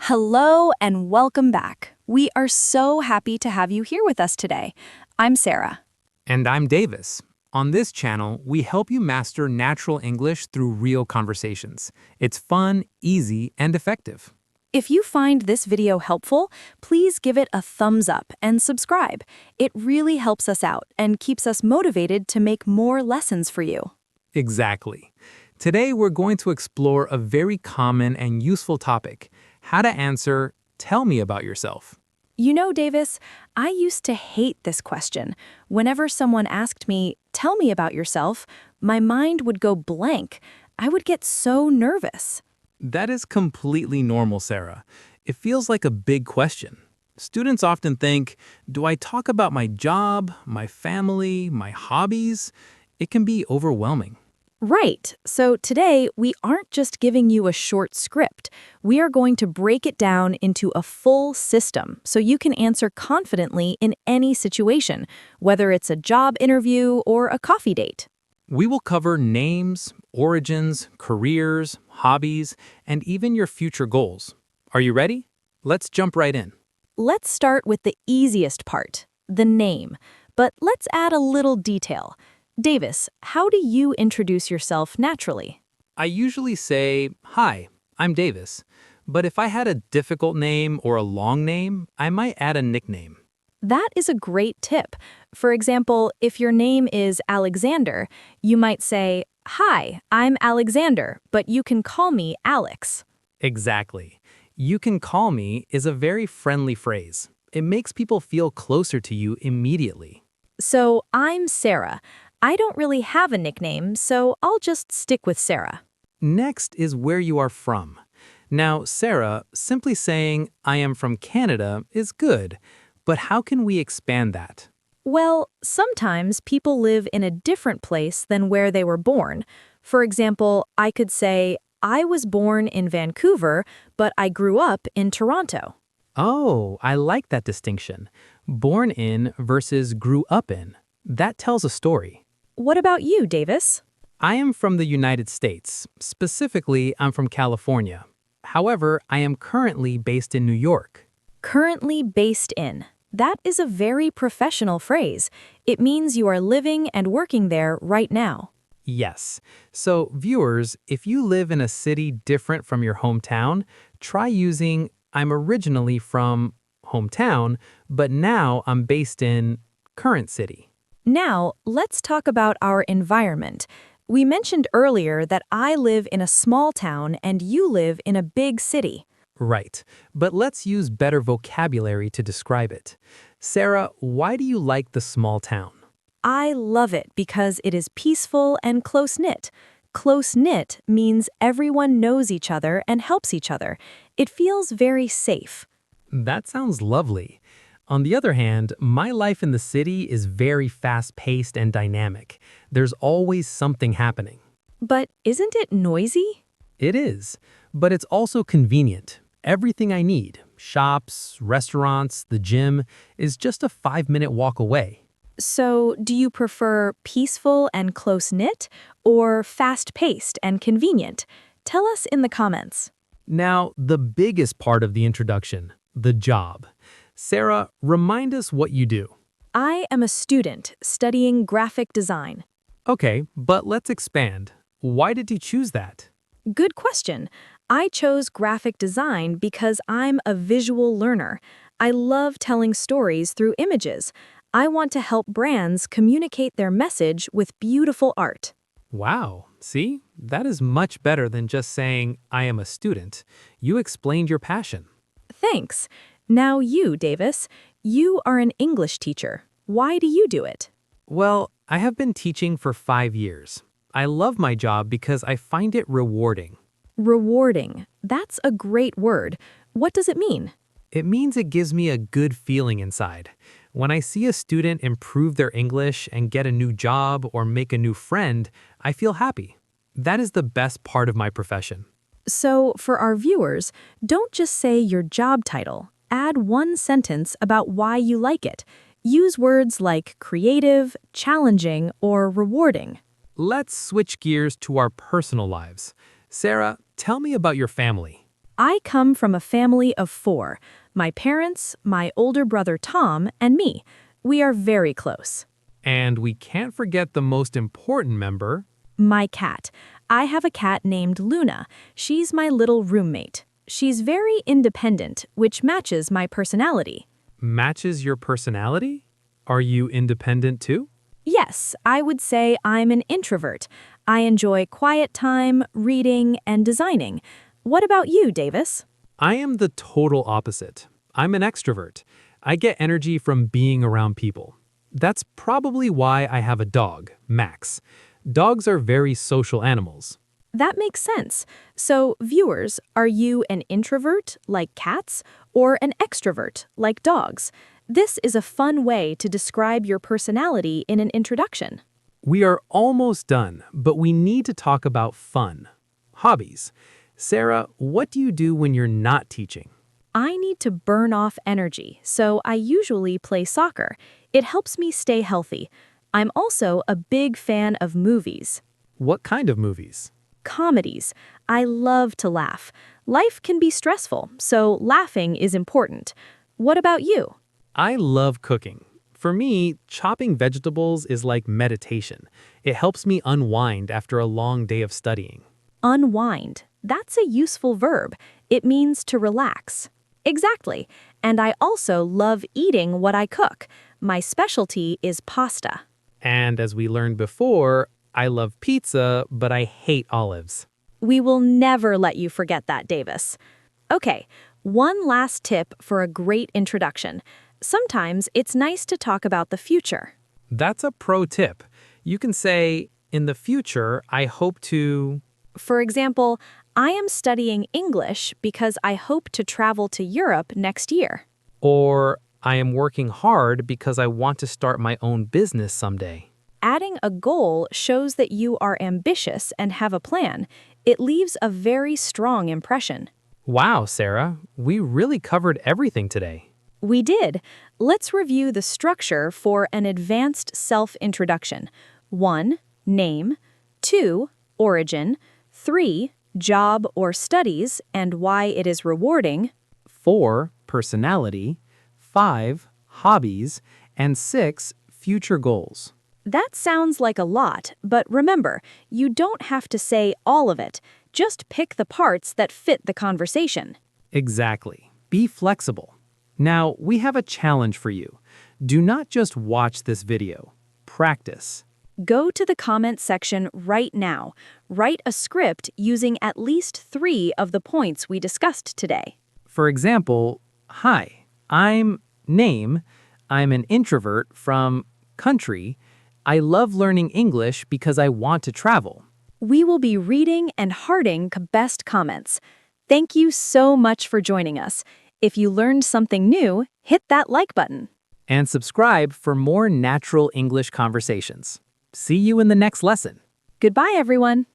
Hello and welcome back. We are so happy to have you here with us today. I'm Sarah. And I'm Davis. On this channel, we help you master natural English through real conversations. It's fun, easy, and effective. If you find this video helpful, please give it a thumbs up and subscribe. It really helps us out and keeps us motivated to make more lessons for you. Exactly. Today, we're going to explore a very common and useful topic: how to answer, "Tell me about yourself." You know, Davis, I used to hate this question. Whenever someone asked me, "Tell me about yourself," my mind would go blank. I would get so nervous. That is completely normal, Sarah. It feels like a big question. Students often think, do I talk about my job, my family, my hobbies? It can be overwhelming. Right. So today, we aren't just giving you a short script. We are going to break it down into a full system so you can answer confidently in any situation, whether it's a job interview or a coffee date. We will cover names, origins, careers, hobbies, and even your future goals. Are you ready? Let's jump right in. Let's start with the easiest part, the name. But let's add a little detail. Davis, how do you introduce yourself naturally? I usually say, "Hi, I'm Davis." But if I had a difficult name or a long name, I might add a nickname. That is a great tip. For example, if your name is Alexander, you might say, "Hi, I'm Alexander, but you can call me Alex." Exactly. "You can call me" is a very friendly phrase. It makes people feel closer to you immediately. So, I'm Sarah. I don't really have a nickname, so I'll just stick with Sarah. Next is where you are from. Now, Sarah, simply saying, "I am from Canada" is good, but how can we expand that? Well, sometimes people live in a different place than where they were born. For example, I could say, "I was born in Vancouver, but I grew up in Toronto." Oh, I like that distinction. Born in versus grew up in. That tells a story. What about you, Davis? I am from the United States. Specifically, I'm from California. However, I am currently based in New York. Currently based in. That is a very professional phrase. It means you are living and working there right now. Yes. So, viewers, if you live in a city different from your hometown, try using "I'm originally from hometown, but now I'm based in current city." Now, let's talk about our environment. We mentioned earlier that I live in a small town and you live in a big city. Right. But let's use better vocabulary to describe it. Sarah, why do you like the small town? I love it because it is peaceful and close-knit. Close-knit means everyone knows each other and helps each other. It feels very safe. That sounds lovely. On the other hand, my life in the city is very fast-paced and dynamic. There's always something happening. But isn't it noisy? It is, but it's also convenient. Everything I need, shops, restaurants, the gym, is just a 5-minute walk away. So, do you prefer peaceful and close-knit or fast-paced and convenient? Tell us in the comments. Now, the biggest part of the introduction, the job. Sarah, remind us what you do. I am a student studying graphic design. Okay, but let's expand. Why did you choose that? Good question. I chose graphic design because I'm a visual learner. I love telling stories through images. I want to help brands communicate their message with beautiful art. Wow, see? That is much better than just saying, "I am a student." You explained your passion. Thanks. Now you, Davis, you are an English teacher. Why do you do it? Well, I have been teaching for 5 years. I love my job because I find it rewarding. Rewarding. That's a great word. What does it mean? It means it gives me a good feeling inside. When I see a student improve their English and get a new job or make a new friend, I feel happy. That is the best part of my profession. So, for our viewers, don't just say your job title. Add one sentence about why you like it. Use words like creative, challenging, or rewarding. Let's switch gears to our personal lives. Sarah, tell me about your family. I come from a family of 4. My parents, my older brother Tom, and me. We are very close. And we can't forget the most important member. My cat. I have a cat named Luna. She's my little roommate. She's very independent, which matches my personality. Matches your personality? Are you independent too? Yes, I would say I'm an introvert. I enjoy quiet time, reading, and designing. What about you, Davis? I am the total opposite. I'm an extrovert. I get energy from being around people. That's probably why I have a dog, Max. Dogs are very social animals. That makes sense. So, viewers, are you an introvert, like cats, or an extrovert, like dogs? This is a fun way to describe your personality in an introduction. We are almost done, but we need to talk about fun. Hobbies. Sarah, what do you do when you're not teaching? I need to burn off energy, so I usually play soccer. It helps me stay healthy. I'm also a big fan of movies. What kind of movies? Comedies. I love to laugh. Life can be stressful, so laughing is important. What about you? I love cooking. For me, chopping vegetables is like meditation. It helps me unwind after a long day of studying. Unwind. That's a useful verb. It means to relax. Exactly. And I also love eating what I cook. My specialty is pasta. And as we learned before, I love pizza, but I hate olives. We will never let you forget that, Davis. Okay, one last tip for a great introduction. Sometimes it's nice to talk about the future. That's a pro tip. You can say, in the future, I hope to... For example, I am studying English because I hope to travel to Europe next year. Or, I am working hard because I want to start my own business someday. Adding a goal shows that you are ambitious and have a plan. It leaves a very strong impression. Wow, Sarah, we really covered everything today. We did. Let's review the structure for an advanced self-introduction. 1. Name. 2. Origin. 3. Job or studies and why it is rewarding. 4. Personality. 5. Hobbies. And 6. Future goals. That sounds like a lot, but remember, you don't have to say all of it. Just pick the parts that fit the conversation. Exactly. Be flexible. Now, we have a challenge for you. Do not just watch this video. Practice. Go to the comment section right now. Write a script using at least 3 of the points we discussed today. For example, hi, I'm name. I'm an introvert from country. I love learning English because I want to travel. We will be reading and hearting best comments. Thank you so much for joining us. If you learned something new, hit that like button. And subscribe for more natural English conversations. See you in the next lesson. Goodbye, everyone.